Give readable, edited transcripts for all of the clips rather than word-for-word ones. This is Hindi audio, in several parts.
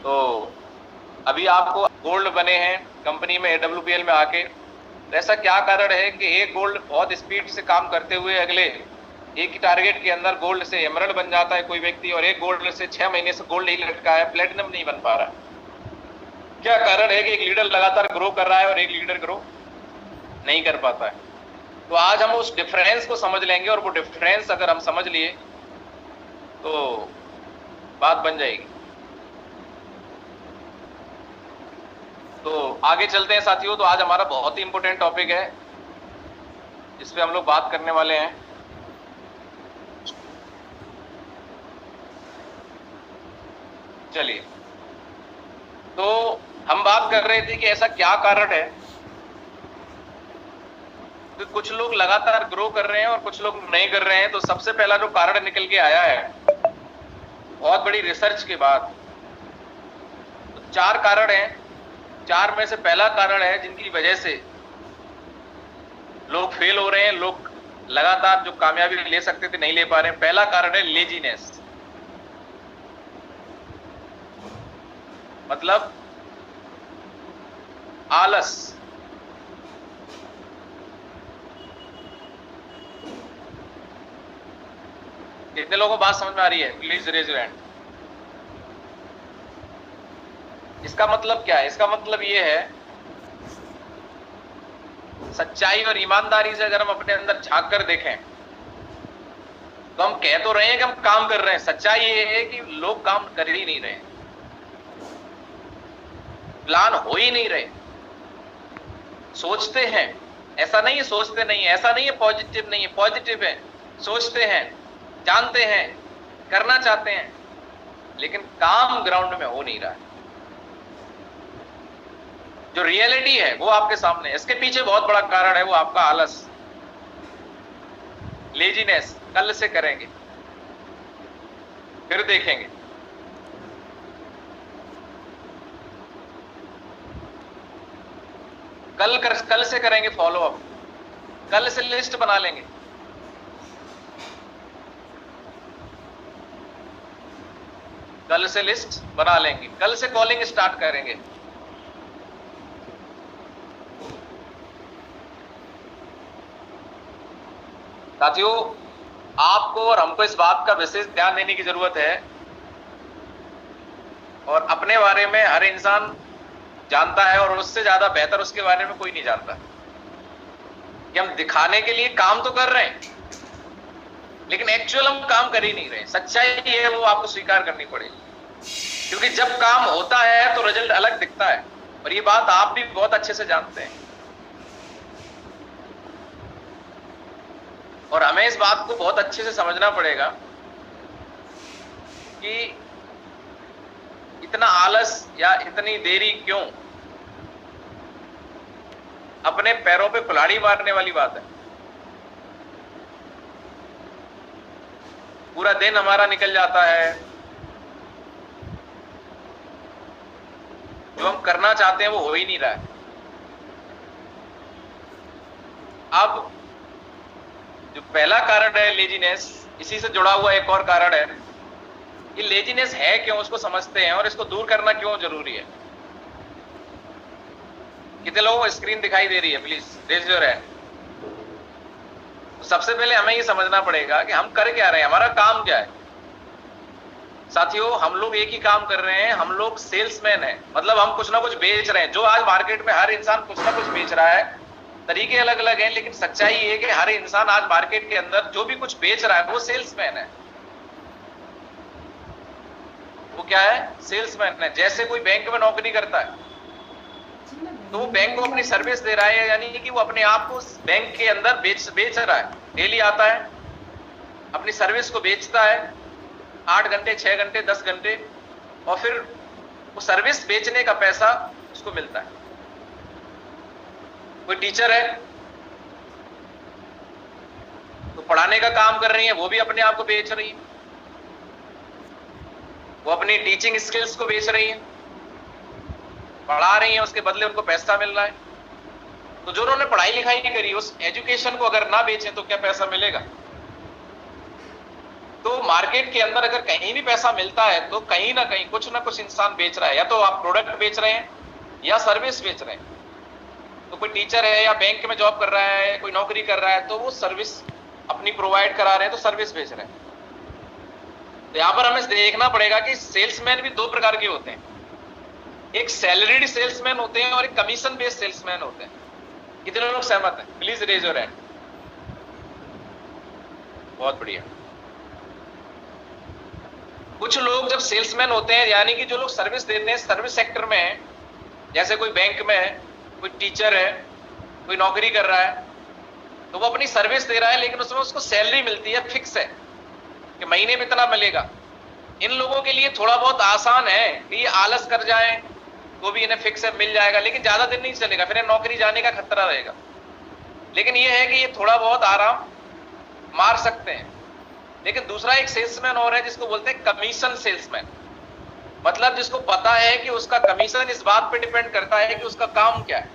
तो अभी आपको गोल्ड बने हैं कंपनी में AWPL में आके, तो ऐसा क्या कारण है कि एक गोल्ड बहुत स्पीड से काम करते हुए अगले एक ही टारगेट के अंदर गोल्ड से एमरल्ड बन जाता है कोई व्यक्ति, और एक गोल्ड से 6 महीने से गोल्ड ही लटका है, प्लेटिनम नहीं बन पा रहा। क्या कारण है कि एक लीडर लगातार ग्रो कर रहा है और एक लीडर ग्रो नहीं कर पाता है? तो आज हम उस डिफरेंस को समझ लेंगे, और वो डिफरेंस अगर हम समझ लिए तो बात बन जाएगी। तो आगे चलते हैं साथियों। तो आज हमारा बहुत ही इंपॉर्टेंट टॉपिक है जिस पे हम लोग बात करने वाले हैं। चलिए, तो हम बात कर रहे थे कि ऐसा क्या कारण है कि कुछ लोग लगातार ग्रो कर रहे हैं और कुछ लोग नहीं कर रहे हैं। तो सबसे पहला जो कारण निकल के आया है बहुत बड़ी रिसर्च के बाद, तो 4 कारण हैं। 4 में से पहला कारण है जिनकी वजह से लोग फेल हो रहे हैं, लोग लगातार जो कामयाबी ले सकते थे नहीं ले पा रहे हैं। पहला कारण है लेजीनेस, मतलब आलस। कितने लोगों को बात समझ में आ रही है? Please raise your hand. इसका मतलब क्या है? इसका मतलब ये है, सच्चाई और ईमानदारी से अगर हम अपने अंदर झांक कर देखें तो हम कह तो रहे हैं कि हम काम कर रहे हैं, सच्चाई ये है कि लोग काम कर ही नहीं रहे, प्लान हो ही नहीं रहे। सोचते हैं, ऐसा नहीं है सोचते नहीं है, ऐसा नहीं है पॉजिटिव नहीं है, पॉजिटिव है। सोचते हैं, जानते हैं, करना चाहते हैं, लेकिन काम ग्राउंड में हो नहीं रहा है। जो रियलिटी है वो आपके सामने है। इसके पीछे बहुत बड़ा कारण है वो आपका आलस, लेजीनेस। कल से करेंगे, फिर देखेंगे। कल से करेंगे फॉलो अप, कल से लिस्ट बना लेंगे। कल से लिस्ट बना लेंगे, कल से कॉलिंग स्टार्ट करेंगे। साथियों, आपको और हमको इस बात का विशेष ध्यान देने की जरूरत है, और अपने बारे में हर इंसान जानता है और उससे ज्यादा बेहतर उसके बारे में कोई नहीं जानता, कि हम दिखाने के लिए काम तो कर रहे हैं लेकिन एक्चुअल हम काम कर ही नहीं रहे। सच्चाई है वो आपको स्वीकार करनी पड़ेगी, क्योंकि जब काम होता है तो रिजल्ट अलग दिखता है, और ये बात आप भी बहुत अच्छे से जानते हैं। और हमें इस बात को बहुत अच्छे से समझना पड़ेगा कि इतना आलस या इतनी देरी क्यों? अपने पैरों पे कुल्हाड़ी मारने वाली बात है। पूरा दिन हमारा निकल जाता है, जो हम करना चाहते हैं वो हो ही नहीं रहा है। अब जो पहला कारण है लेजीनेस, इसी से जुड़ा हुआ एक और कारण है। ये लेजीनेस है क्यों, उसको समझते हैं, और इसको दूर करना क्यों जरूरी है। कितने लोगों को स्क्रीन दिखाई दे रही है? Please raise your hand. सबसे पहले हमें ये समझना पड़ेगा कि हम कर क्या रहे हैं, हमारा काम क्या है। साथियों, हम लोग एक ही काम कर रहे हैं, हम लोग सेल्समैन हैं, मतलब हम कुछ ना कुछ बेच रहे हैं। जो आज मार्केट में हर इंसान कुछ ना कुछ बेच रहा है, तरीके अलग अलग हैं, लेकिन सच्चाई ये है कि हर इंसान आज मार्केट के अंदर जो भी कुछ बेच रहा है वो सेल्समैन है। वो क्या है? सेल्समैन है। जैसे कोई बैंक में नौकरी करता है तो वो बैंक को अपनी सर्विस दे रहा है, यानी कि वो अपने आप को बैंक के अंदर बेच रहा है। डेली आता है, अपनी सर्विस को बेचता है, 8 घंटे, 6 घंटे, 10 घंटे, और फिर वो सर्विस बेचने का पैसा उसको मिलता है। कोई टीचर है तो पढ़ाने का काम कर रही है, वो भी अपने आप को बेच रही है, वो अपनी टीचिंग स्किल्स को बेच रही है, पढ़ा रही है, उसके बदले उनको पैसा मिल रहा है। तो जो उन्होंने पढ़ाई लिखाई करी, उस एजुकेशन को अगर ना बेचें तो क्या पैसा मिलेगा? तो मार्केट के अंदर अगर कहीं भी पैसा मिलता है तो कहीं ना कहीं कुछ ना कुछ इंसान बेच रहा है, या तो आप प्रोडक्ट बेच रहे हैं या सर्विस बेच रहे हैं। तो कोई टीचर है या बैंक में जॉब कर रहा है, कोई नौकरी कर रहा है, तो वो सर्विस अपनी प्रोवाइड करा रहे हैं, तो सर्विस बेच रहे हैं। तो यहां पर हमें देखना पड़ेगा कि सेल्समैन भी दो प्रकार के होते हैं, एक सैलरीड सेल्समैन होते हैं और एक कमीशन बेस्ड सेल्समैन होते हैं। कितने लोग सहमत हैं? Please raise your hand. बहुत बढ़िया। कुछ लोग जब सेल्समैन होते हैं, यानी कि जो लोग सर्विस देते हैं, सर्विस सेक्टर में है, जैसे कोई बैंक में है, कोई टीचर है, कोई नौकरी कर रहा है, तो वो अपनी सर्विस दे रहा है, लेकिन उसमें उसको सैलरी मिलती है, फिक्स है कि महीने में इतना मिलेगा। इन लोगों के लिए थोड़ा बहुत आसान है कि ये आलस कर जाए तो भी इन्हें फिक्स है, मिल जाएगा, लेकिन ज्यादा दिन नहीं चलेगा, फिर नौकरी जाने का खतरा रहेगा। लेकिन ये है कि ये थोड़ा बहुत आराम मार सकते हैं। लेकिन दूसरा एक सेल्समैन और है जिसको बोलते हैं कमीशन सेल्समैन, मतलब जिसको पता है कि उसका कमीशन इस बात पे डिपेंड करता है कि उसका काम क्या है।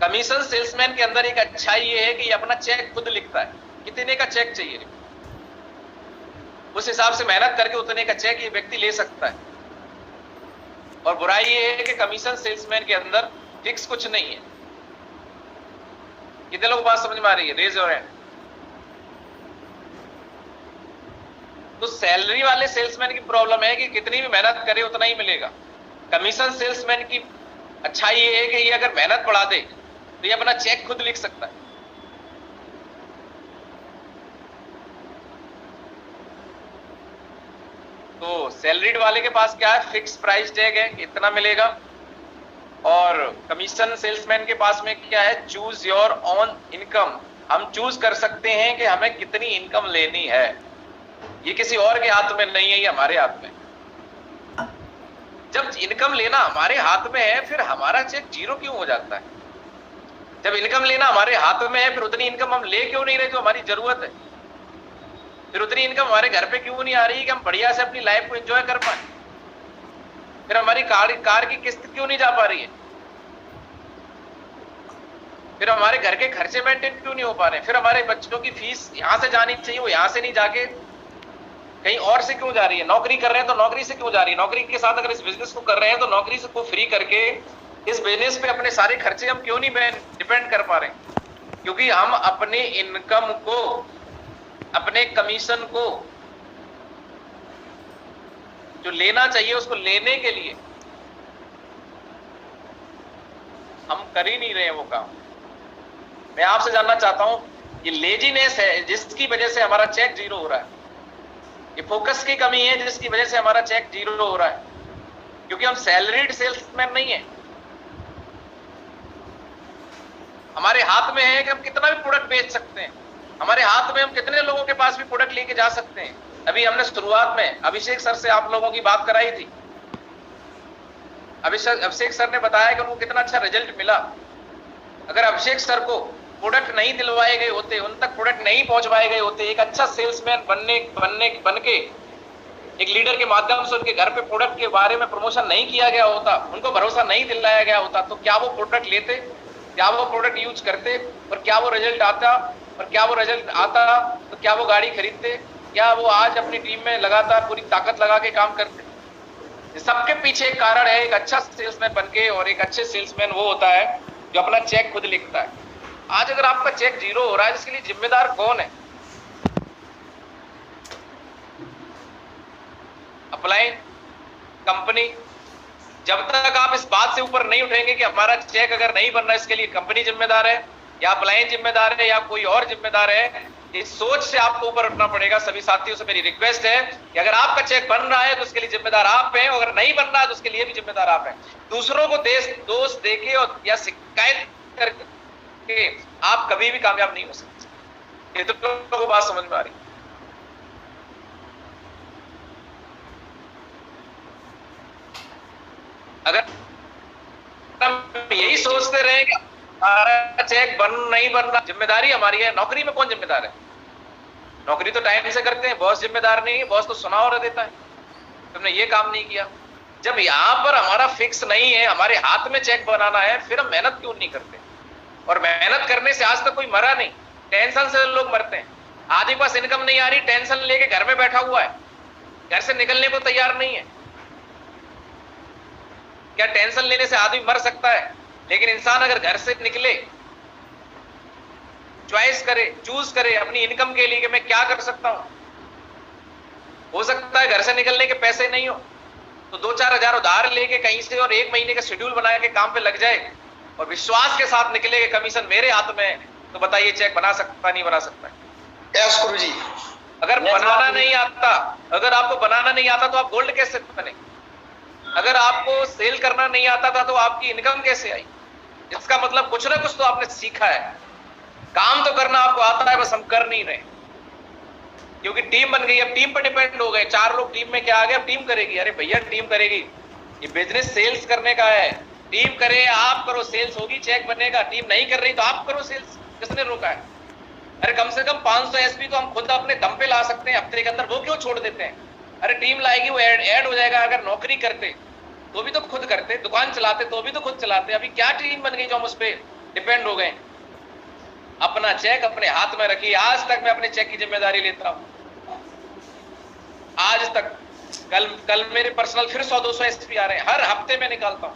कमीशन सेल्समैन के अंदर एक अच्छाई ये है कि ये अपना चेक खुद लिखता है, कितने का चेक चाहिए, उस हिसाब से मेहनत करके उतने का चेक ये व्यक्ति ले सकता है। और बुराई ये है कि कमीशन सेल्समैन के अंदर फिक्स कुछ नहीं है। कितने लोग बात समझ में आ रही है? Raise your hand. तो सैलरी वाले सेल्समैन की प्रॉब्लम है कि कितनी भी मेहनत करे उतना ही मिलेगा। कमीशन सेल्समैन की अच्छाई ये है कि ये अगर मेहनत बढ़ा दे तो ये अपना चेक खुद लिख सकता है। तो सैलरीड वाले के पास क्या है? फिक्स प्राइस टैग है, इतना मिलेगा। और कमीशन सेल्समैन के पास में क्या है? Choose your own income. हम चूज कर सकते हैं कि हमें कितनी इनकम लेनी है। ये किसी और के हाथ में नहीं है, ये हमारे हाथ में। जब इनकम लेना हमारे हाथ में है, फिर हमारा चेक जीरो क्यों हो जाता है? जब इनकम लेना हमारे हाथ में है, फिर उतनी इनकम हम ले क्यों नहीं रहे जो हमारी जरूरत है? फिर उतनी इनकम हमारे घर पे क्यों नहीं आ रही है कि हम बढ़िया से अपनी लाइफ को एंजॉय कर पाए? फिर हमारी कार की किस्त क्यों नहीं जा पा रही है? फिर हमारे घर के खर्चे मेंटेन क्यों नहीं हो पा रहे? फिर हमारे बच्चों की फीस यहां से जानी चाहिए, वो यहां से नहीं जाके कहीं और से क्यों जा रही है? नौकरी कर रहे हैं तो नौकरी से क्यों जा रही है? नौकरी के साथ अगर इस बिजनेस को कर रहे हैं तो नौकरी से को फ्री करके इस बिजनेस पे अपने सारे खर्चे हम क्यों नहीं डिपेंड कर पा रहे? क्योंकि हम अपने इनकम को, अपने कमीशन को जो लेना चाहिए उसको लेने के लिए हम कर ही नहीं रहे हैं वो काम। मैं आपसे जानना चाहता हूं, ये लेजीनेस है जिसकी वजह से हमारा चेक जीरो हो रहा है। ये फोकस की कमी है जिसकी वजह से हमारा चेक जीरो हो रहा है, क्योंकि हम सैलरीड सेल्समैन नहीं है। हमारे हाथ में है कि हम कितना भी प्रोडक्ट बेच सकते हैं, हमारे हाथ में हम कितने लोगों के पास भी प्रोडक्ट लेके जा सकते हैं। अभी हमने शुरुआत में अभिषेक सर से आप लोगों की बात कराई थी। अभिषेक सर ने बताया कि उनको कितना अच्छा रिजल्ट मिला। अगर अभिषेक सर को प्रोडक्ट नहीं दिलवाए गए होते, उन तक प्रोडक्ट नहीं पहुंचवाए गए होते, एक अच्छा सेल्समैन बन के एक लीडर के माध्यम से उनके घर पे प्रोडक्ट के बारे में प्रमोशन नहीं किया गया होता, उनको भरोसा नहीं दिलाया गया होता, तो क्या वो प्रोडक्ट लेते? क्या वो प्रोडक्ट यूज करते? और क्या वो रिजल्ट आता? और क्या वो रिजल्ट आता तो क्या वो गाड़ी खरीदते? क्या वो आज अपनी टीम में लगातार पूरी ताकत लगा के काम करते? सबके पीछे एक कारण है, एक अच्छा सेल्समैन बनके। और एक अच्छे सेल्समैन वो होता है जो अपना चेक खुद लिखता है। आज अगर आपका चेक जीरो हो रहा है, इसके लिए जिम्मेदार कौन है? Upline, company. जब तक आप इस बात से ऊपर नहीं उठेंगे कि हमारा चेक अगर नहीं बन रहा, इसके लिए कंपनी जिम्मेदार है या अपलाइन जिम्मेदार है या कोई और जिम्मेदार है, इस सोच से आपको ऊपर उठना पड़ेगा। सभी साथियों से मेरी रिक्वेस्ट है कि अगर आपका चेक बन रहा है तो उसके लिए जिम्मेदार आप हैं, अगर नहीं बन रहा है तो उसके लिए भी जिम्मेदार आप हैं। दूसरों को दोष देके और या शिकायत करके आप कभी भी कामयाब नहीं हो सकते। ये तो लोगों को बात समझ में आ रही? अगर हम यही सोचते रहे कि हमारा चेक नहीं बन रहा, जिम्मेदारी हमारी है। नौकरी में कौन जिम्मेदार है? नौकरी तो टाइम से करते हैं, बॉस जिम्मेदार नहीं है। बॉस तो सुना और देता है तुमने ये काम नहीं किया। जब यहां पर हमारा फिक्स नहीं है, हमारे हाथ में चेक बनाना है, फिर हम मेहनत क्यों नहीं करते? और मेहनत करने से आज तक कोई मरा नहीं, टेंशन से लोग मरते हैं। आदमी के पास इनकम नहीं आ रही, टेंशन लेके घर में बैठा हुआ है, घर से निकलने को तैयार नहीं है। क्या टेंशन लेने से आदमी मर सकता है? लेकिन इंसान अगर घर से निकले, चॉइस करे, चूज करे अपनी इनकम के लिए कि मैं क्या कर सकता हूं। हो सकता है घर से निकलने के पैसे नहीं हो तो 2-4 हजार उधार लेके कहीं से और 1 महीने का शेड्यूल बना के काम पे लग जाए और विश्वास के साथ निकले कि कमीशन मेरे हाथ में है, तो बताइए चेक बना सकता नहीं बना सकता? यस गुरुजी। अगर बनाना नहीं आता, अगर आपको बनाना नहीं आता तो आप गोल्ड कैसे बने? अगर आपको सेल करना नहीं आता था तो आपकी इनकम कैसे आई? इसका मतलब कुछ ना कुछ तो आपने सीखा है। काम तो करना आपको आता है, बस हम कर नहीं रहे क्योंकि टीम बन गई। अब टीम पर डिपेंड हो गए, 4 लोग टीम में क्या आ गए, अब टीम करेगी। अरे भैया टीम करेगी, ये बिजनेस सेल्स करने का है। टीम करे, आप करो, सेल्स होगी, चेक बनेगा। टीम नहीं कर रही तो आप करो सेल्स, किसने रोका है? अरे कम से कम 500 एसपी तो हम खुद अपने दम पे ला सकते हैं हफ्ते के अंदर, वो क्यों छोड़ देते हैं? अरे टीम लाएगी, वो ऐड हो जाएगा। अगर नौकरी करते तो भी तो खुद करते, दुकान चलाते तो भी तो खुद चलाते। अभी क्या टीम बन गई जो हम उस पर डिपेंड हो गए? अपना चेक अपने हाथ में रखिए। आज तक मैं अपने चेक की जिम्मेदारी लेता हूं, आज तक। कल मेरे पर्सनल फिर 100-200 एसपी आ रहे हैं, हर हफ्ते में निकालता हूं।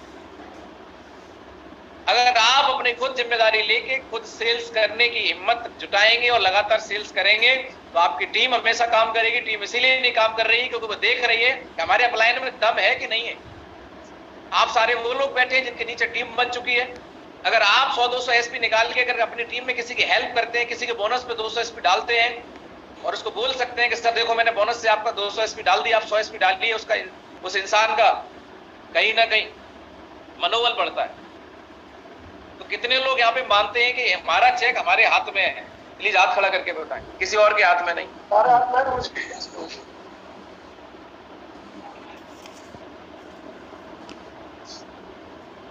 अगर आप अपनी खुद जिम्मेदारी लेके खुद सेल्स करने की हिम्मत जुटाएंगे और लगातार सेल्स करेंगे तो आपकी टीम हमेशा काम करेगी। टीम इसीलिए नहीं काम कर रही है क्योंकि वो देख रही है कि हमारे अपलाइन में दम है कि नहीं है। आप सारे वो लोग बैठे हैं जिनके नीचे टीम बन चुकी है। अगर आप 100-200 एसपी निकाल के अगर अपनी टीम में किसी की हेल्प करते हैं, किसी के बोनस पे 200 एसपी डालते हैं और उसको बोल सकते हैं कि सर देखो मैंने बोनस से आपका 200 एसपी डाल दिया, आप 100 एसपी डाल दिए, उसका उस इंसान का कहीं ना कहीं मनोबल बढ़ता है। तो कितने लोग यहाँ पे मानते हैं कि हमारा चेक हमारे हाथ में है? प्लीज हाथ खड़ा करके बताएं, किसी और के हाथ में नहीं।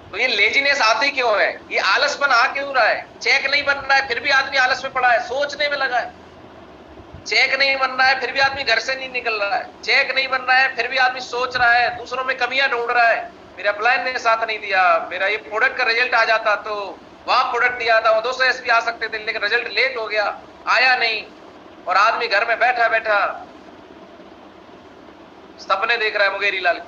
तो ये लेजीनेस आती क्यों है? ये आलसपन आ क्यों रहा है? चेक नहीं बन रहा है फिर भी आदमी आलस में पड़ा है, सोचने में लगा है। चेक नहीं बन रहा है फिर भी आदमी घर से नहीं निकल रहा है। चेक नहीं बन रहा है फिर भी आदमी सोच रहा है, दूसरों में कमियां ढूंढ रहा है। मेरा अपलाइन ने साथ नहीं दिया, मेरा ये प्रोडक्ट का रिजल्ट आ जाता तो वहां प्रोडक्ट दिया था, वो 200 एसपी आ सकते थे, लेकिन रिजल्ट लेट हो गया, आया नहीं। और आदमी घर में बैठा बैठा सपने देख रहा है मुंगेरी लाल।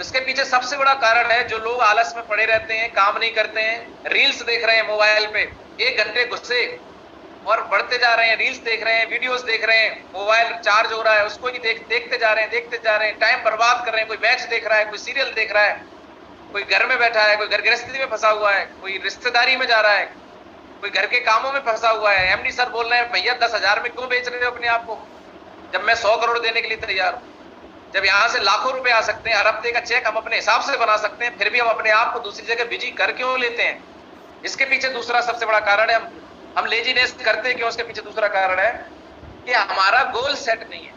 इसके पीछे सबसे बड़ा कारण है जो लोग आलस में पड़े रहते हैं, काम नहीं करते हैं, रील्स देख रहे हैं मोबाइल पे, 1 घंटे गुस्से और बढ़ते जा रहे हैं, रील्स देख रहे हैं, वीडियोस देख रहे हैं, मोबाइल चार्ज हो रहा है उसको ही देखते जा रहे हैं, टाइम बर्बाद कर रहे हैं। कोई मैच देख रहा है, कोई सीरियल देख रहा है, कोई घर में बैठा है, कोई घर गृहस्थी में फंसा हुआ है, कोई रिश्तेदारी में जा रहा है, कोई घर के कामों में फंसा हुआ है। एमडी सर बोल रहे हैं भैया 10,000 में क्यों बेच रहे हो अपने आप को, जब मैं 100 करोड़ देने के लिए तैयार हूं। जब यहां से लाखों रुपए आ सकते हैं, हर हफ्ते का चेक हम अपने हिसाब से बना सकते हैं, फिर भी हम अपने आप को दूसरी जगह बिजी कर क्यों लेते हैं? इसके पीछे दूसरा सबसे बड़ा कारण है हम लेजीनेस करते क्यों? उसके पीछे दूसरा कारण है कि हमारा गोल सेट नहीं है।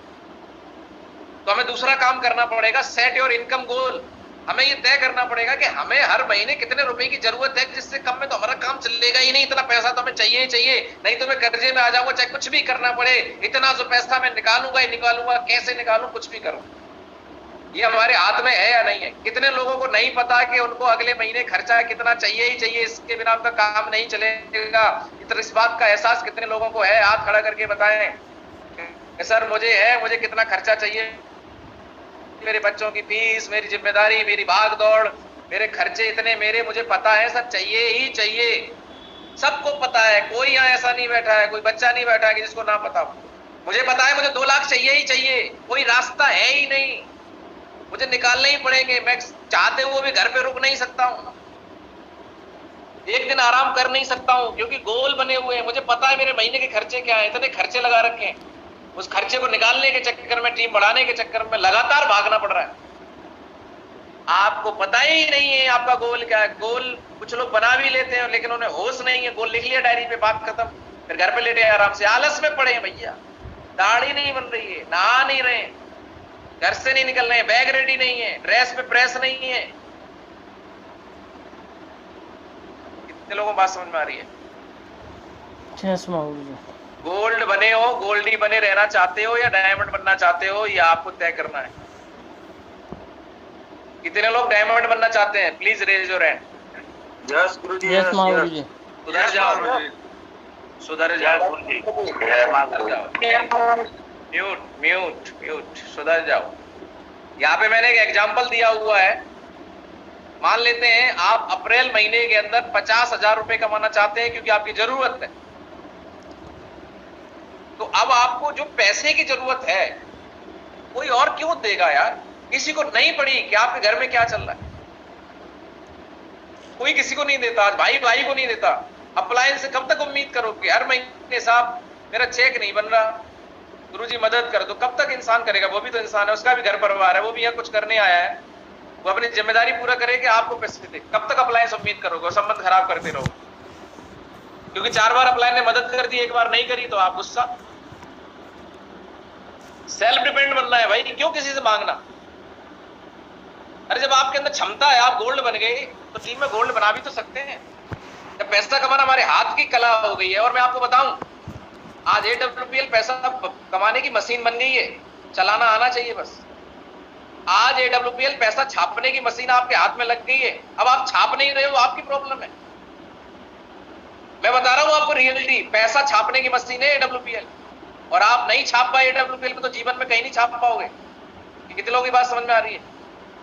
तो हमें दूसरा काम करना पड़ेगा, सेट योर इनकम गोल। हमें ये तय करना पड़ेगा कि हमें हर महीने कितने रुपए की जरूरत है, जिससे कम में तो हमारा काम चलेगा ही नहीं। इतना पैसा तो हमें चाहिए ही चाहिए, नहीं तो मैं कर्जे में आ जाऊंगा, चाहे कुछ भी करना पड़े। इतना जो पैसा मैं निकालूंगा ही निकालूंगा, कैसे निकालूं कुछ भी करूं। ये हमारे हाथ में है या नहीं है? कितने लोगों को नहीं पता कि उनको अगले महीने खर्चा कितना चाहिए ही चाहिए, इसके बिना उनका काम नहीं चलेगा। इस बात का एहसास कितने लोगों को है? हाथ खड़ा करके बताएं सर मुझे है, मुझे कितना खर्चा चाहिए, मेरे बच्चों की फीस, मेरी जिम्मेदारी, मेरी भाग दौड़, मेरे खर्चे इतने मेरे, मुझे पता है सर, चाहिए ही चाहिए। सबको पता है, कोई यहाँ ऐसा नहीं बैठा है, कोई बच्चा नहीं बैठा है कि जिसको ना पता हो। मुझे पता है मुझे 2 लाख चाहिए ही चाहिए, कोई रास्ता है ही नहीं, मुझे निकालने ही पड़ेंगे। मैं चाहते हुए भी घर पे रुक नहीं सकता हूं, एक दिन आराम कर नहीं सकता हूं, क्योंकि गोल बने हुए हैं। मुझे पता है मेरे महीने के खर्चे क्या है, इतने खर्चे लगा रखे हैं। उस खर्चे को निकालने के चक्कर में, टीम बढ़ाने के चक्कर में लगातार भागना पड़ रहा है। आपको पता ही नहीं है आपका गोल क्या है। गोल कुछ लोग बना भी लेते हैं लेकिन उन्हें होश नहीं है। गोल लिख लिया डायरी पे, बात खत्म, फिर घर पे लेटे आराम से आलस में पड़े हैं। भैया दाढ़ी नहीं बन रही है, नहा नहीं रहे, घर से नहीं निकल रहे हैं, बैग रेडी नहीं है, ड्रेस पे प्रेस नहीं है। कितने लोगों को बात समझ में आ रही है? गोल्ड बने हो, गोल्ड ही बने रहना चाहते हो या डायमंड बनना चाहते हो, ये आपको तय करना है। कितने लोग डायमंड बनना चाहते हैं? Please raise your hand. Yes Guruji, yes Mauli ji. सुधर जाओ, सुधर जाओ, म्यूट म्यूट म्यूट, सुधर जाओ। यहाँ पे मैंने एक एग्जाम्पल दिया हुआ है। मान लेते हैं आप अप्रैल महीने के अंदर 50,000 रुपए कमाना चाहते हैं क्योंकि आपकी जरूरत है। तो अब आपको जो पैसे की जरूरत है कोई और क्यों देगा यार? किसी को नहीं पड़ी कि आपके घर में क्या चल रहा है? कोई किसी को नहीं देता, आज भाई भाई को नहीं देता। अप्लायंस से कब तक उम्मीद करोगे? हर महीने साहब मेरा चेक नहीं बन रहा, गुरुजी मदद कर दो। कब तक इंसान करेगा? वो भी तो इंसान है, उसका भी घर परिवार है, वो भी यहाँ कुछ करने आया है, वो अपनी जिम्मेदारी पूरा करे कि आपको पैसे दे। कब तक अप्लायंस उम्मीद करोगे? संबंध खराब करते रहो। क्योंकि 4 बार अप्लायंस ने मदद कर दी, 1 बार नहीं करी तो आप गुस्सा। सेल्फ डिपेंड बनना है भाई, क्यों किसी से मांगना? अरे जब आपके अंदर क्षमता है, आप गोल्ड बन गए, तो टीम में गोल्ड बना भी तो सकते हैं। जब पैसा कमाना हमारे हाथ की कला हो गई है, और मैं आपको बताऊं आज AWPL पैसा कमाने की मशीन बन गई है, चलाना आना चाहिए बस। आज AWPL पैसा छापने की मशीन आपके हाथ में लग गई है, अब आप छाप नहीं रहे हो, आपकी प्रॉब्लम है। मैं बता रहा हूं आपको रियलिटी, पैसा छापने की मशीन है AWPL, और आप नहीं छाप पाए AWPL में तो जीवन में कहीं नहीं छाप पाओगे। कितने लोगों की बात समझ में आ रही है?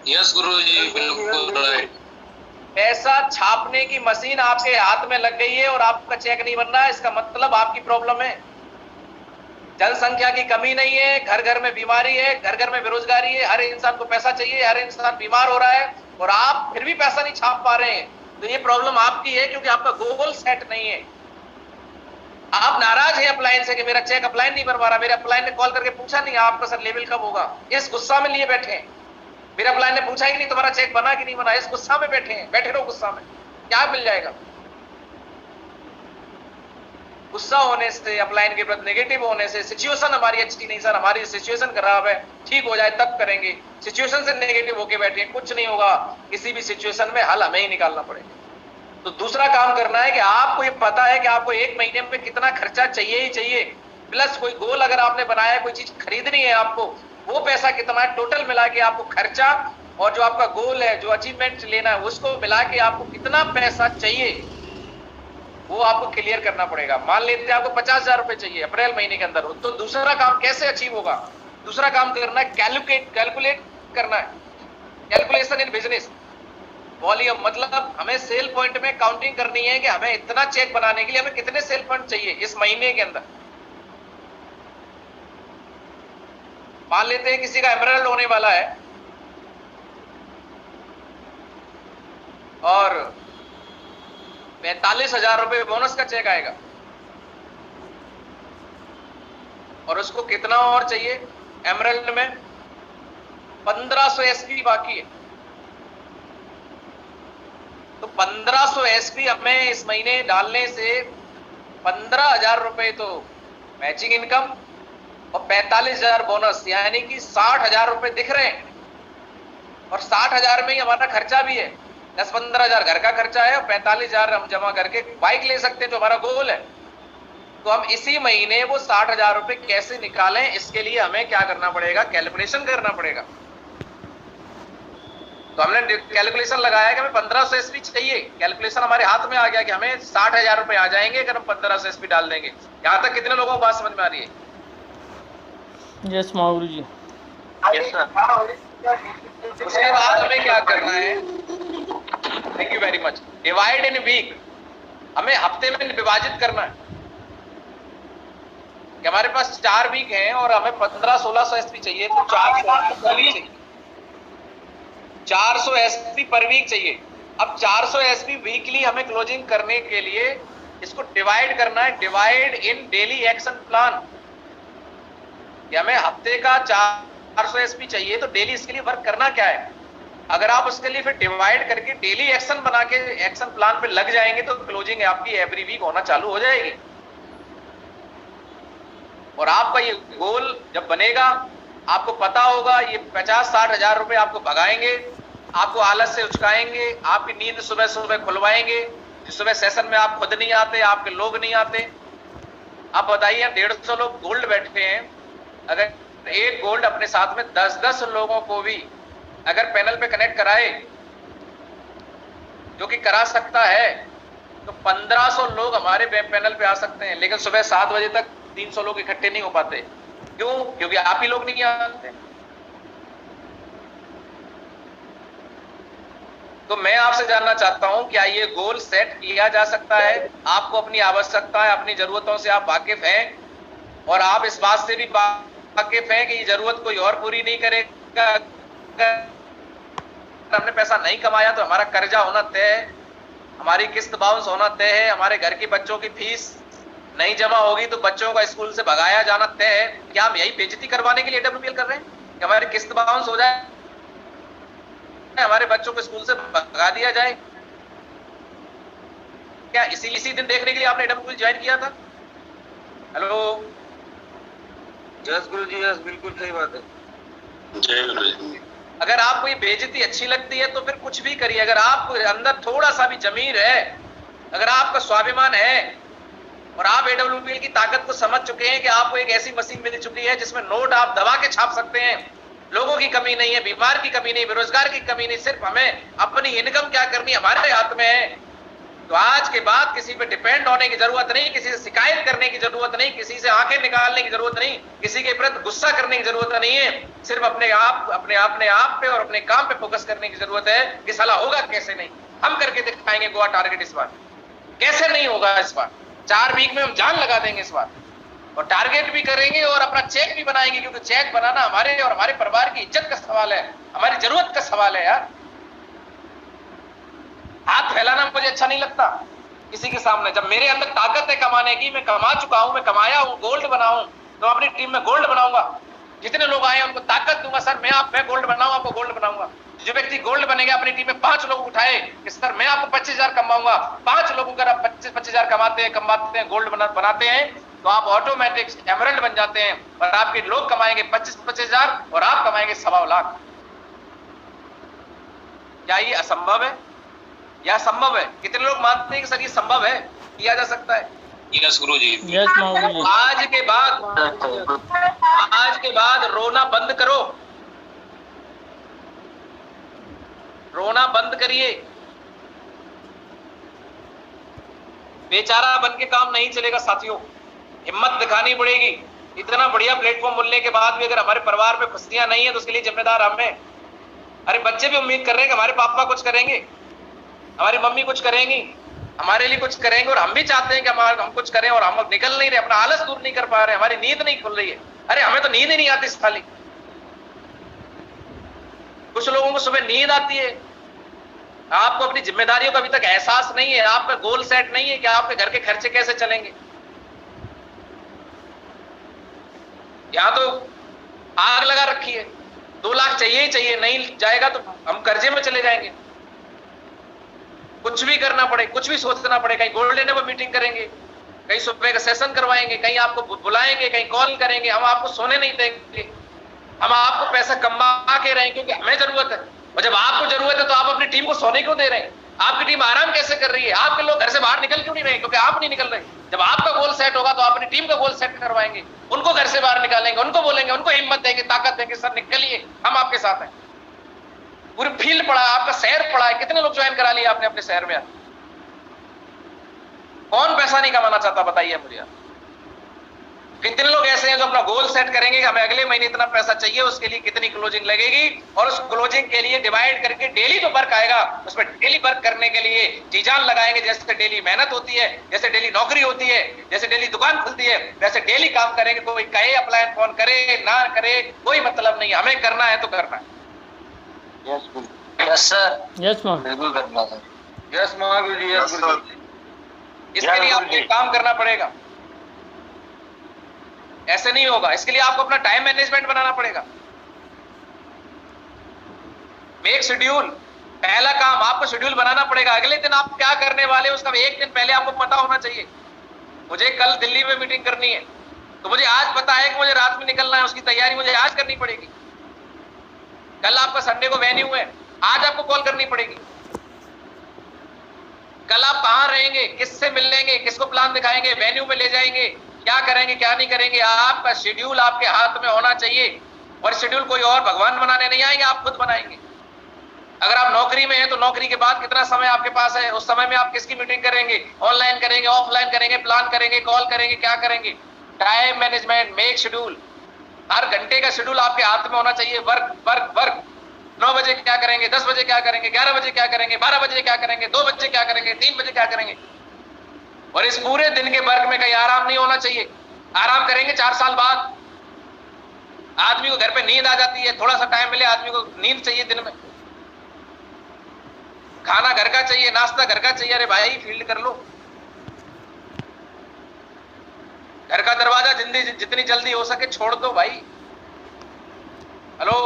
यस गुरुजी, बिल्कुल राइट। पैसा छापने की मशीन आपके हाथ में लग गई है और आपका चेक नहीं बन रहा है, इसका मतलब आपकी प्रॉब्लम है। जनसंख्या की कमी नहीं है, घर घर में बीमारी है, घर घर में बेरोजगारी है, हर इंसान को पैसा चाहिए, हर इंसान बीमार हो रहा है, और आप फिर भी पैसा नहीं छाप पा रहे हैं। तो ये प्रॉब्लम आपकी है, क्योंकि आपका गोल सेट नहीं है। आप नाराज हैं अप्लायंस से कि मेरा चेक अप्लाई नहीं बनवा रहा, मेरे अप्लायंस ने कॉल करके पूछा नहीं आपका सर लेवल कब होगा, इस गुस्सा में लिए बैठे हैं। मेरे अप्लायंस ने पूछा ही नहीं तुम्हारा चेक बना कि नहीं बना, इस गुस्सा में बैठे हैं। बैठे रहो गुस्सा में, क्या मिल जाएगा? गुस्सा होने से, अप्लायंस के प्रति नेगेटिव होने से, सिचुएशन हमारी अच्छी नहीं सर, हमारी सिचुएशन खराब है, ठीक हो जाए तब करेंगे। सिचुएशन से नेगेटिव होके बैठे, कुछ नहीं होगा। किसी भी सिचुएशन में हल हमें ही निकालना पड़ेगा। तो दूसरा काम करना है कि आपको ये पता है कि आपको 1 महीने में कितना खर्चा चाहिए ही चाहिए, प्लस कोई गोल अगर आपने बनाया है, कोई चीज खरीदनी है आपको, वो पैसा कितना है, टोटल मिला के आपको खर्चा और जो आपका गोल है, जो अचीवमेंट लेना है, उसको मिला के आपको कितना पैसा चाहिए वो आपको क्लियर करना पड़ेगा। मान लेते हैं आपको 50,000 रुपए चाहिए अप्रैल महीने के अंदर, तो दूसरा काम कैसे अचीव होगा? दूसरा काम करना है कैलकुलेट करना है, कैलकुलेशन इन बिजनेस वॉल्यूम। मतलब हमें सेल पॉइंट में काउंटिंग करनी है कि हमें इतना चेक बनाने के लिए हमें कितने सेल पॉइंट चाहिए इस महीने के अंदर। मान लेते हैं किसी का एमरल्ड होने वाला है और 45,000 रुपए बोनस का चेक आएगा, और उसको कितना और चाहिए? एमरल्ड में 1500 एसपी बाकी है, तो 1500 एसपी हमें इस महीने डालने से 15,000 रुपए तो मैचिंग इनकम और 45,000 बोनस, यानी कि 60,000 रुपए दिख रहे हैं। और 60,000 में ही हमारा खर्चा भी है, 10-15,000 घर का खर्चा है और 45,000 हम जमा करके बाइक ले सकते हैं जो हमारा गोल है। तो हम इसी महीने वो 60,000 रुपए कैसे निकालें, इसके लिए हमें क्या करना पड़ेगा? कैलकुलेशन करना पड़ेगा। तो हमने कैलकुलेशन लगाया कि हमें 1500 एसपी चाहिए, कैलकुलेशन हमारे हाथ में आ गया कि हमें 60,000 रुपए आ जाएंगे अगर हम 1500 एसपी डाल देंगे। यहां तक कितने लोगों को बात समझ में आ रही है? Yes Mahaguru ji. Yes sir. उसके बाद हमें क्या करना है? Thank you very much. Divide in week, हमें हफ्ते में विभाजित करना है कि हमारे पास 4 वीक हैं और हमें 1500-1600 एसपी चाहिए, तो 400 एसपी पर वीक चाहिए। अब 400 एसपी वीकली हमें क्लोजिंग करने के लिए इसको डिवाइड करना है, divide in daily action plan. हमें हफ्ते का 400 एसपी चाहिए, तो डेली इसके लिए वर्क करना क्या है? अगर आप उसके लिए फिर डिवाइड करके डेली एक्शन बना के एक्शन प्लान पे लग जाएंगे तो क्लोजिंग आपकी एवरी वीक होना चालू हो जाएगी। और आपका ये गोल जब बनेगा, आपको पता होगा ये 50-60 हजार रुपए आपको भगाएंगे, आपको आलस से उचकाएंगे, आपकी नींद सुबह सुबह खुलवाएंगे। सुबह सेशन में आप खुद नहीं आते, आपके लोग नहीं आते। आप बताइए 150 लोग गोल्ड बैठे हैं, अगर एक गोल्ड अपने साथ में 10-10 लोगों को भी अगर पैनल पे कनेक्ट कराए, जो कि करा सकता है, तो 1500 लोग हमारे पैनल पे आ सकते हैं, लेकिन सुबह 7 बजे तक 300 लोग इकट्ठे नहीं हो पाते। क्यों? क्योंकि आप ही लोग नहीं आते। तो मैं आपसे जानना चाहता हूं, क्या ये गोल सेट किया जा सकता है? आपको अपनी आवश्यकता है, अपनी जरूरतों से आप वाकिफ हैं, और आप इस बात से भी वाकिफ हैं कि ये जरूरत कोई और पूरी नहीं करेगा। हमने पैसा नहीं कमाया तो हमारा कर्जा होना तय है, हमारी किस्त बाउंस होना तय है, हमारे घर के बच्चों की फीस नहीं जमा होगी तो बच्चों का स्कूल से भगाया जाना तय है। क्या हम यही बेइज्जती करवाने के लिए AWPL कर रहे हैं कि हमारी किस्त बाउंस हो जाए, हमारे बच्चों को स्कूल से भगा दिया जाए? क्या इसी दिन देखने के लिए आपने AWPL ज्वाइन किया था? हेलो, यस गुरु जी, यस, बिल्कुल सही बात है। जय गुरु जी। अगर आपको ये बेइज्जती अच्छी लगती है तो फिर कुछ भी करिए। अगर आपको अंदर थोड़ा सा भी जमीर है, अगर आपका स्वाभिमान है और आप AWPL की ताकत को समझ चुके हैं कि आपको एक ऐसी मशीन मिल चुकी है जिसमें नोट आप दबा के छाप सकते हैं, लोगों की कमी नहीं है, बीमार की कमी नहीं, बेरोजगार की कमी नहीं, सिर्फ हमें अपनी इनकम क्या करनी हमारे हाथ में है। तो आज के बाद किसी पे डिपेंड होने की जरूरत नहीं, किसी से शिकायत करने की जरूरत नहीं, किसी से आंखें निकालने की जरूरत नहीं, किसी के प्रति गुस्सा करने की जरूरत नहीं है। सिर्फ अपने आप पे और अपने काम पे फोकस करने की जरूरत है कि साला होगा कैसे नहीं। हम करके दिखाएंगे गोवा टारगेट इस बार। कैसे नहीं होगा इस बार? 4 वीक में हम जान लगा देंगे इस बार, और टारगेट भी करेंगे और अपना चेक भी बनाएंगे, क्योंकि चेक बनाना हमारे और हमारे परिवार की इज्जत का सवाल है, हमारी जरूरत का सवाल है यार। हाथ फैलाना मुझे अच्छा नहीं लगता किसी के सामने। जब मेरे अंदर ताकत है कमाने की, मैं कमा चुका हूं, मैं कमाया हूं, गोल्ड बनाऊं, तो अपनी टीम में गोल्ड बनाऊंगा। जितने लोग आए उनको ताकत दूंगा, सर मैं गोल्ड बनाऊं, आपको गोल्ड बनाऊंगा। जो व्यक्ति गोल्ड बनेगा, अपनी टीम में 5 लोग उठाए कि सर मैं आपको 25,000 कमाऊंगा, 5 लोगों का 25,000 कमाते हैं गोल्ड बनाते हैं, तो आप ऑटोमेटिक एमरल्ड बन जाते हैं, और आपके लोग कमाएंगे 25,000 और आप कमाएंगे 1.25 लाख। क्या ये असंभव है या संभव है? कितने लोग मानते हैं कि सर ये संभव है, किया जा सकता है? यस गुरु जी। यस माऊली। आज के बाद रोना बंद करो, रोना बंद करिए। बेचारा बन के काम नहीं चलेगा साथियों, हिम्मत दिखानी पड़ेगी। इतना बढ़िया प्लेटफॉर्म मिलने के बाद भी अगर हमारे परिवार में खुशियां नहीं है तो उसके लिए जिम्मेदार हम हैं। अरे बच्चे भी उम्मीद कर रहे हैं कि हमारे पापा कुछ करेंगे, हमारी मम्मी कुछ करेंगी, हमारे लिए कुछ करेंगे, और हम भी चाहते हैं कि हम कुछ करें, और हम निकल नहीं रहे, अपना आलस दूर नहीं कर पा रहे, हमारी नींद नहीं खुल रही है। अरे हमें तो नींद ही नहीं आती साली। कुछ लोगों को सुबह नींद आती है। आपको अपनी जिम्मेदारियों का अभी तक एहसास नहीं है, आपका गोल सेट नहीं है कि आपके घर के खर्चे कैसे चलेंगे। यहां तो आग लगा रखी है, 2 लाख चाहिए ही चाहिए, नहीं जाएगा तो हम कर्जे में चले जाएंगे। कुछ भी करना पड़े, कुछ भी सोचना पड़े, कहीं गोल्ड लेने पर मीटिंग करेंगे, कहीं सुबह का सेशन करवाएंगे, कहीं आपको बुलाएंगे, कहीं कॉल करेंगे, हम आपको सोने नहीं देंगे, हम आपको पैसा कमा के रहेंगे क्योंकि हमें जरूरत है। और जब आपको जरूरत है तो आप अपनी टीम को सोने क्यों दे रहे हैं? आपकी टीम आराम कैसे कर रही है? आपके लोग घर से बाहर निकल क्यों नहीं रहे? क्योंकि आप नहीं निकल रहे। जब आपका गोल सेट होगा तो आप अपनी टीम का गोल सेट करवाएंगे, उनको घर से बाहर निकालेंगे, उनको बोलेंगे, उनको हिम्मत देंगे, ताकत देंगे, सर निकलिए, हम आपके साथ हैं। पूरी फील्ड पड़ा, आपका शहर पड़ा है, कितने लोग ज्वाइन करा लिए आपने अपने शहर में? कौन पैसा नहीं कमाना चाहता बताइए मुझे। कितने लोग ऐसे हैं जो अपना गोल सेट करेंगे कि हमें अगले महीने इतना पैसा चाहिए, उसके लिए कितनी क्लोजिंग लगेगी, और उस क्लोजिंग के लिए डिवाइड करके डेली जो वर्क आएगा उसमें डेली वर्क करने के लिए जी जान लगाएंगे। जैसे डेली मेहनत होती है, जैसे डेली नौकरी होती है, जैसे डेली दुकान खुलती है, वैसे डेली काम करेंगे। कोई कहे अप्लाई फोन करे ना करे कोई मतलब नहीं, हमें करना है तो करना है। यस सर, यस माँ, बिल्कुल करना है। यस महागुरु जी, यस गुरु जी। इसके लिए आपको काम करना पड़ेगा, ऐसे नहीं होगा। इसके लिए आपको अपना टाइम मैनेजमेंट बनाना पड़ेगा। मेक शेड्यूल, पहला काम आपको शेड्यूल बनाना पड़ेगा। अगले दिन आप क्या करने वाले उसका 1 दिन पहले आपको पता होना चाहिए। मुझे कल दिल्ली में मीटिंग करनी है तो मुझे आज पता है कि मुझे रात में निकलना है, उसकी तैयारी मुझे आज करनी पड़ेगी। कल आपका संडे को वेन्यू है, आज आपको कॉल करनी पड़ेगी। कल आप कहां रहेंगे, किससे मिल लेंगे, किसको प्लान दिखाएंगे, वेन्यू में ले जाएंगे, क्या करेंगे क्या नहीं करेंगे, आपका शेड्यूल आपके हाथ में होना चाहिए। और शेड्यूल कोई और भगवान बनाने नहीं आएंगे, आप खुद बनाएंगे। अगर आप नौकरी में हैं तो नौकरी के बाद कितना समय आपके पास है, उस समय में आप किसकी मीटिंग करेंगे, ऑनलाइन करेंगे, ऑफलाइन करेंगे, प्लान करेंगे, कॉल करेंगे, क्या करेंगे? Time management, make schedule. हर घंटे का शेड्यूल आपके हाथ में होना चाहिए। Work work work. 9 बजे क्या करेंगे, 10 बजे क्या करेंगे, 11 बजे क्या करेंगे, 12 बजे क्या करेंगे, 2 बजे क्या करेंगे, 3 बजे क्या करेंगे। और इस पूरे दिन के वर्क में कहीं आराम नहीं होना चाहिए। आराम करेंगे 4 साल बाद। आदमी को घर पे नींद आ जाती है, थोड़ा सा टाइम मिले आदमी को नींद चाहिए दिन में। खाना घर का चाहिए, नाश्ता घर का चाहिए। अरे भाई फील्ड कर लो। घर का दरवाजा जितनी जल्दी हो सके छोड़ दो भाई। Hello,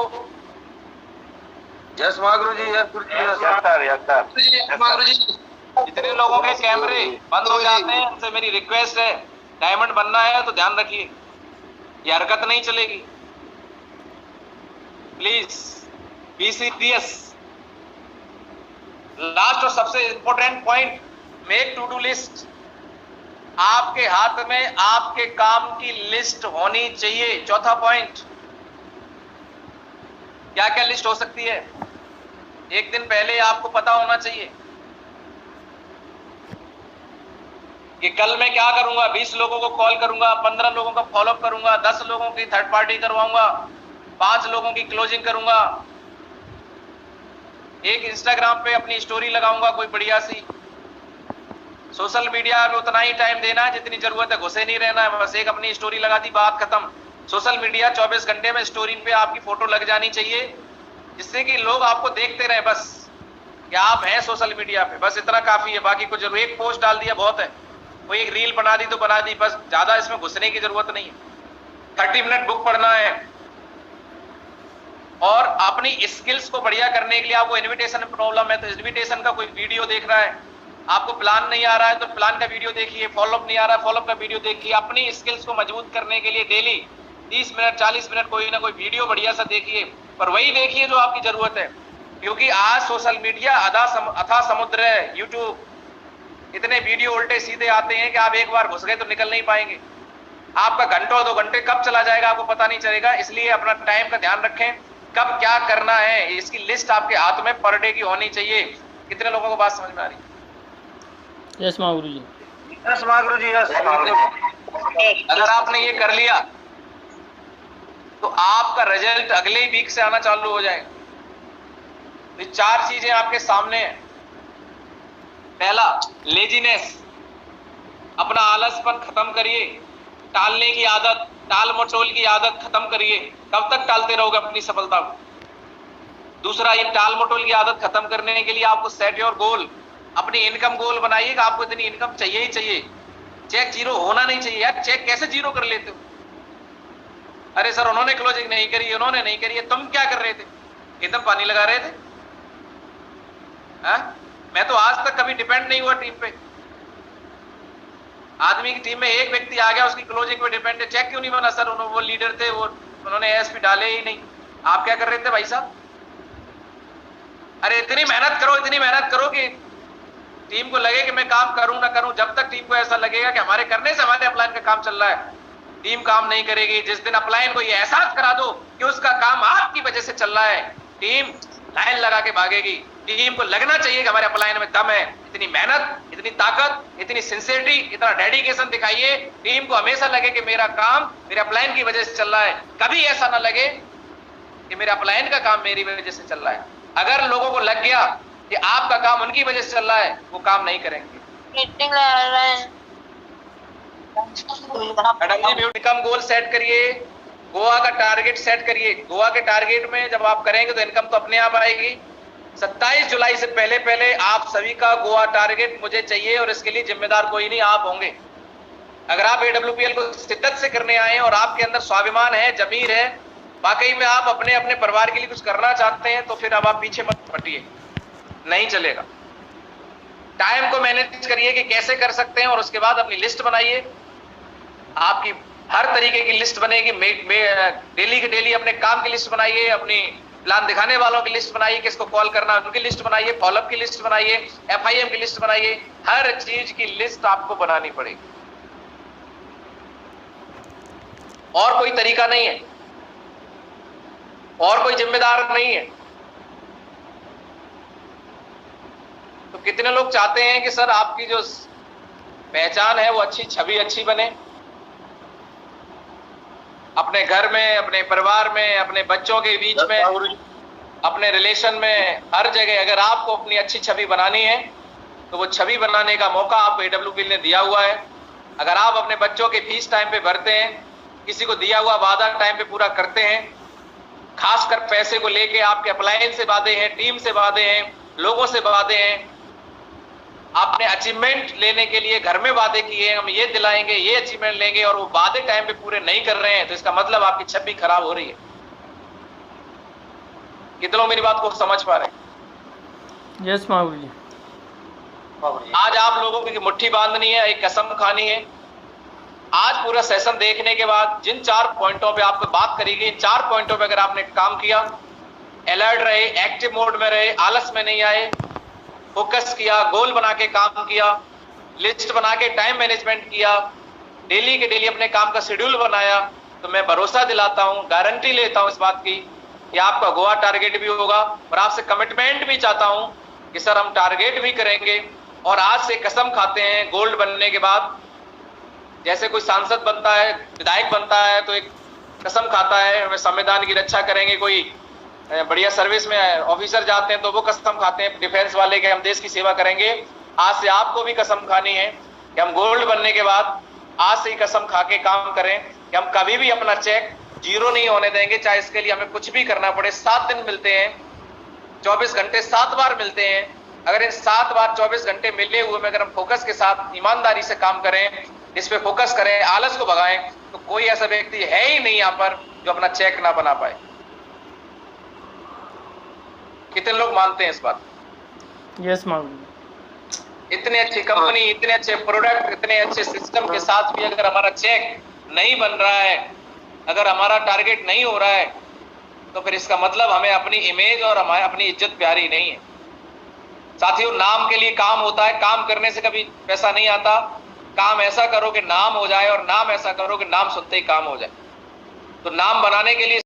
yes Mahaguru ji, yes गुरु जी, यस महागुरु जी। जितने लोगों के कैमरे बंद हो जाते हैं उनसे मेरी रिक्वेस्ट है, डायमंड बनना है तो ध्यान रखिए, ये हरकत नहीं चलेगी। Please be serious. लास्ट और सबसे important point, make to do list. आपके हाथ में आपके काम की लिस्ट होनी चाहिए। चौथा पॉइंट, क्या क्या लिस्ट हो सकती है? एक दिन पहले आपको पता होना चाहिए कि कल मैं क्या करूंगा। 20 लोगों को कॉल करूंगा, 15 लोगों का फॉलोअप करूंगा, 10 लोगों की थर्ड पार्टी करवाऊंगा, 5 लोगों की क्लोजिंग करूंगा, एक इंस्टाग्राम पे अपनी स्टोरी लगाऊंगा कोई बढ़िया सी। सोशल मीडिया में उतना ही टाइम देना है जितनी जरूरत है, घुसे नहीं रहना है। बस एक अपनी स्टोरी लगा दी, बात खत्म। सोशल मीडिया 24 घंटे में स्टोरी पे आपकी फोटो लग जानी चाहिए, जिससे कि लोग आपको देखते रहे बस कि आप हैं सोशल मीडिया पे। बस इतना काफी है, बाकी कुछ जरूर एक पोस्ट डाल दिया बहुत है, कोई एक रील बना दी तो बना दी, बस ज्यादा इसमें घुसने की जरूरत नहीं है। 30 मिनट बुक पढ़ना है। और अपनी स्किल्स को बढ़िया करने के लिए आपको इन्विटेशन प्रॉब्लम है तो इन्विटेशन का कोई वीडियो देख रहा है, आपको प्लान नहीं आ रहा है तो प्लान का वीडियो देखिए, फॉलोअप नहीं आ रहा है फॉलोअप का वीडियो देखिए। अपनी स्किल्स को मजबूत करने के लिए डेली 30 मिनट 40 मिनट कोई ना कोई वीडियो बढ़िया सा देखिए, पर वही देखिए जो आपकी जरूरत है। क्योंकि आज सोशल मीडिया अथाह समुद्र है। यूट्यूब इतने वीडियो उल्टे सीधे आते हैं कि आप एक बार घुस गए तो निकल नहीं पाएंगे। आपका घंटों 2 घंटे कब चला जाएगा आपको पता नहीं चलेगा। इसलिए अपना टाइम का ध्यान रखें, कब क्या करना है इसकी लिस्ट आपके हाथ में पर डे की होनी चाहिए। कितने लोगों को बात समझ में आ रही है? Yes Mahaguru ji, yes Mahaguru ji, yes. अगर आपने ये कर लिया तो आपका रिजल्ट अगले ही वीक से आना चालू हो जाएगा। ये 4 चीजें आपके सामने हैं। पहला, लेजीनेस, अपना आलसपन खत्म करिए, टालने की आदत, टाल मटोल की आदत खत्म करिए। कब तक टालते रहोगे अपनी सफलता को? दूसरा, ये टाल मटोल की आदत खत्म करने के लिए आपको सेट योर गोल, अपनी इनकम गोल बनाइए कि आपको इतनी इनकम चाहिए ही चाहिए। चेक जीरो होना नहीं चाहिए। यार चेक कैसे जीरो कर लेते हो? अरे सर उन्होंने क्लोजिंग नहीं करी, उन्होंने नहीं करी, तुम क्या कर रहे थे? एकदम पानी लगा रहे थे। मैं तो आज तक कभी डिपेंड नहीं हुआ टीम पे। आदमी की टीम में एक व्यक्ति आ गया, उसकी क्लोजिंग पे डिपेंड है। चेक क्यों नहीं बना? सर वो लीडर थे, वो उन्होंने एएसपी डाले ही नहीं। आप क्या कर रहे थे भाई साहब? अरे इतनी मेहनत करो कि टीम को लगे कि मैं काम करूं ना करूं। जब तक टीम को ऐसा लगेगा कि हमारे करने से हमारे अपलाइन का काम चल रहा है, टीम काम नहीं करेगी। जिस दिन अपलाइन को ये एहसास करा दो कि उसका काम आपकी वजह से चल रहा है, टीम लाइन लगा के भागेगी। टीम को लगना चाहिए कि हमारे अपलाइन में दम है। इतनी मेहनत, इतनी ताकत, इतनी सिंसियरिटी, इतना डेडिकेशन दिखाइए। टीम को हमेशा लगे कि मेरा काम मेरे अपलाइन की वजह से चल रहा है। कभी ऐसा ना लगे कि मेरे अपलाइन का काम मेरी वजह से चल रहा है। अगर लोगों को लग गया कि आपका काम उनकी वजह से चल रहा है, वो काम नहीं करेंगे। इनकम गोल सेट करिए, गोवा का टारगेट सेट करिए। गोवा के टारगेट में जब आप करेंगे तो इनकम तो अपने आप आएगी। 27 जुलाई से पहले आप सभी का गोवा टारगेट मुझे चाहिए और इसके लिए जिम्मेदार कोई नहीं, आप होंगे। अगर आप AWPL को शिद्दत से करने आए और आपके अंदर स्वाभिमान है, जमीर है, वाकई में आप अपने अपने परिवार के लिए कुछ करना चाहते हैं, तो फिर अब आप पीछे मत हटिए, नहीं चलेगा। टाइम को मैनेज करिए कि कैसे कर सकते हैं और उसके बाद अपनी लिस्ट बनाइए। आपकी हर तरीके की लिस्ट बनेगी। डेली के डेली अपने काम की लिस्ट बनाइए, अपनी प्लान दिखाने वालों की लिस्ट बनाइए, किसको कॉल करना उनकी लिस्ट बनाइए, फॉलोअप की लिस्ट बनाइए, FIM की लिस्ट बनाइए। हर चीज की लिस्ट आपको बनानी पड़ेगी और कोई तरीका नहीं है और कोई जिम्मेदार नहीं है। कितने लोग चाहते हैं कि सर आपकी जो पहचान है वो अच्छी, छवि अच्छी बने, अपने घर में, अपने परिवार में, अपने बच्चों के बीच में, अपने रिलेशन में, हर जगह अगर आपको अपनी अच्छी छवि बनानी है तो वो छवि बनाने का मौका आपको AWPL ने दिया हुआ है। अगर आप अपने बच्चों के फीस टाइम पे भरते हैं, किसी को दिया हुआ वादा टाइम पे पूरा करते हैं, खासकर पैसे को लेके आपके अप्लायंस से वादे हैं, टीम से वादे हैं, लोगों से वादे हैं, आपने अचीवमेंट लेने के लिए घर में वादे किए, हम ये दिलाएंगे, ये अचीवमेंट लेंगे, और वो वादे टाइम पे पूरे नहीं कर रहे हैं, तो इसका मतलब आपकी छवि खराब हो रही है। कितने लोग मेरी बात को समझ पा रहे हैं? यस महागुरु जी। आज आप लोगों की मुट्ठी बांधनी है, एक कसम खानी है। आज पूरा सेशन देखने के बाद जिन 4 पॉइंटों पे आपको बात करी गई, 4 पॉइंटों पे अगर आपने काम किया, अलर्ट रहे, एक्टिव मोड में रहे, आलस में नहीं आए, फोकस किया, गोल बना के काम किया, लिस्ट बना के टाइम मैनेजमेंट किया, डेली के डेली अपने काम का शेड्यूल बनाया, तो मैं भरोसा दिलाता हूं, गारंटी लेता हूं इस बात की कि आपका गोवा टारगेट भी होगा। और आपसे कमिटमेंट भी चाहता हूं कि सर हम टारगेट भी करेंगे। और आज से कसम खाते हैं, गोल्ड बनने के बाद जैसे कोई सांसद बनता है, विधायक बनता है, तो एक कसम खाता है हमें संविधान की रक्षा करेंगे, कोई बढ़िया सर्विस में ऑफिसर जाते हैं तो वो कसम खाते हैं डिफेंस वाले के हम देश की सेवा करेंगे। आज से आपको भी कसम खानी है कि हम गोल्ड बनने के बाद आज से ही कसम खा के काम करें कि हम कभी भी अपना चेक जीरो नहीं होने देंगे, चाहे इसके लिए हमें कुछ भी करना पड़े। 7 दिन मिलते हैं, 24 घंटे 7 बार मिलते हैं। अगर इन 7 बार 24 घंटे मिले हुए में अगर हम फोकस के साथ ईमानदारी से काम करें, इस पे फोकस करें, आलस को भगाएं, तो कोई ऐसा व्यक्ति है ही नहीं यहाँ पर जो अपना चेक ना बना पाए। कितने लोग मानते हैं इस बात? यस महागुरु। इतनी अच्छी कंपनी, इतने अच्छे प्रोडक्ट, इतने अच्छे सिस्टम के साथ भी अगर हमारा चेक नहीं बन रहा है, अगर हमारा टारगेट नहीं हो रहा है, तो फिर इसका मतलब हमें अपनी इमेज और हमारी अपनी इज्जत प्यारी नहीं है। साथियों, नाम के लिए काम होता है, काम करने से कभी पैसा नहीं आता। काम ऐसा करो कि नाम हो जाए, और नाम ऐसा करो कि नाम सुनते ही काम हो जाए। तो नाम बनाने के लिए